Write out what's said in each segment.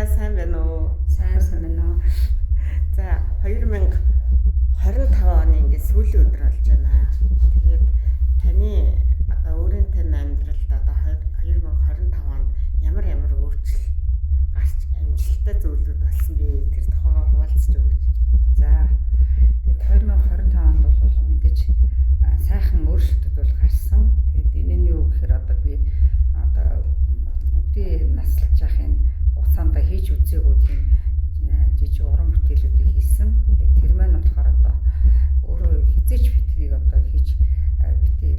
сайн байна уу? Сайн байна уу? За 2025 оны ингээд сүүлийн өдөр болж байна. Тэгээд таны одоо өөрийн тань амьдралд одоо 2025 онд ямар өөрчлөлт гарч амжилттай зүйлүүд болсон бэ? Тэр тухайгаа хуваалцж өгөөч. За тэгээд 2025 онд бол мэдээж сайхан өөрчлөлтүүд бол гарсан. Тэгээд энэ нь юу гэхээр одоо би одоо өдөө наслж яхахын хугацаанд хийж үзээгүй тийм жижиг уран бүтээлүүдийг хийсэн. Тэгээд тэр маань болохоор одоо өөрөө хизээч битрийг одоо хийж битэл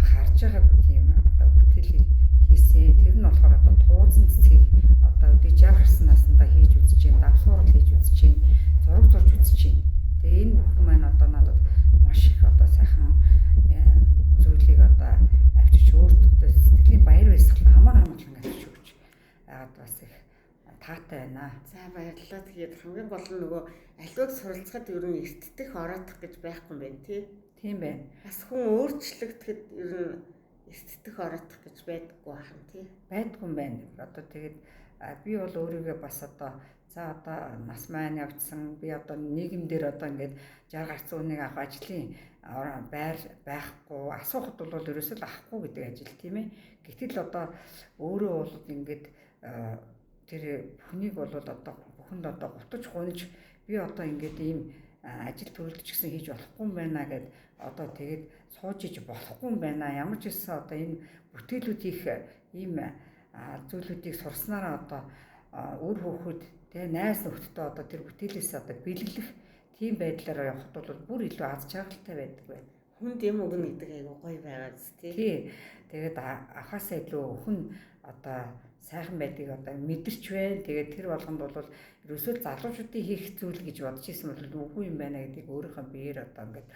харж байгаа тийм одоо бүтээлийг хийсэн. Тэр нь болохоор одоо тууцсан цэцгийг одоо өдөө жав гарсан наснда хийж үзэж байна, давсуурал хийж үзэж байна, зураг зурж үзэж байна. Тэгээ энэ бүхэн маань одоо надад маш их одоо сайхан зүйлийг одоо авчиж өөртөө сэтгэлийн баяр баясгал амар амгалан авчиж өгч яагаад бас их таатай байна. За баярлалаа. Тэгээд хамгийн гол нь нөгөө аливааг суралцахад ер нь эртдэх ороодох гэж байхгүй юм байна тий. Тийм байна. Бас хүн өөрчлөгдөхэд ер нь эртдэх ороодох гэж байдаггүй бахан тий. Байдгүй юм байна. Одоо тэгээд би бол өөрийгөө бас одоо за одоо нас маань явцсан би одоо нийгэмдэр одоо ингээд 60 гарцсан хүнийг авах ажлын байр байхгүй асуухад бол ерөөсөө л авахгүй гэдэг ажил тийм ээ. Гэтэл одоо өөрөө бол ингээд тэр бүхнийг бол одоо бүхэнд одоо гутаж гунж би одоо ингээд ийм ажил төрөлдөж гисэн хийж болохгүй юм байна гэд одоо тэгээд сууж иж болохгүй юм байна. Ямар ч гэсэн одоо энэ бүтээлүүд их ийм зүйлүүдийг сурснараа одоо үр хөвгөд тэгээ найз нөхдөдөө одоо тэр бүтээлээс одоо бэлгэлэх тийм байдлаар явхад бол бүр илүү аз жаргалтай байдаг байна. Хүнд юм өгнө гэдэг айгу гоё байгаа зү тий. Тэгээд ахаасаа илүү хүн одоо сайхан байдгийг одоо мэдэрч байна. Тэгээд тэр болгонд бол ерөөсөө залуучуудын хийх зүйл гэж бодож исэн бол үгүй юм байна гэдгийг өөрийнхөө биеэр одоо ингээд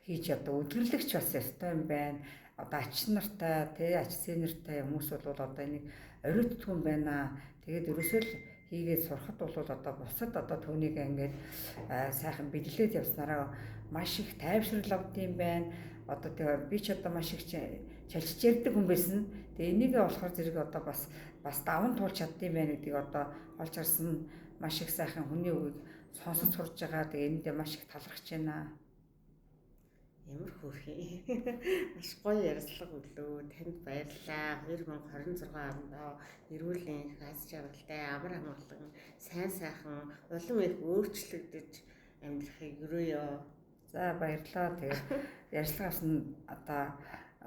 хийж одоо өдрлөгч бас ёстой юм байна. Одоо ач нартай тий ач сэнэртэй хүмүүс бол одоо энийг оройтдгүй юм байна. Тэгээд ерөөсөө л хийгээд сурахад бол одоо бусад одоо түүнийг ингээд сайхан бэлгэлээд явснараа маш их тайвшрал авд юм байна. Одоо тэгээ би ч одоо маш их чалчж ярьдаг хүн байсан. Тэгээ энийгээ болохоор зэрэг одоо бас даван туулж чаддсан байна гэдгийг одоо олж харсан маш их сайхан хүний үгийг сонсож сурж байгаа. Тэгээ эндээ маш их талархаж байна. Ямар хөөрхий. Маш гоё ярилцлага өглөө. Танд баярлалаа. 2026 онд эрүүл энх аз жаргалтай амар амгалан сайн сайхан улам их өөрчлөгдөж амьдрахыг өрөөё. За баярлалаа. Тэгээд ярилцлагаас нь одоо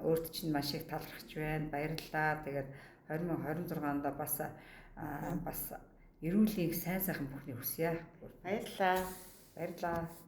өөрт чинь маш их талархаж байна. Баярлалаа. Тэгээд 2026 онд бас эрүүл энх сайн сайхан бүхний хүсье. Баярлалаа. Баярлалаа.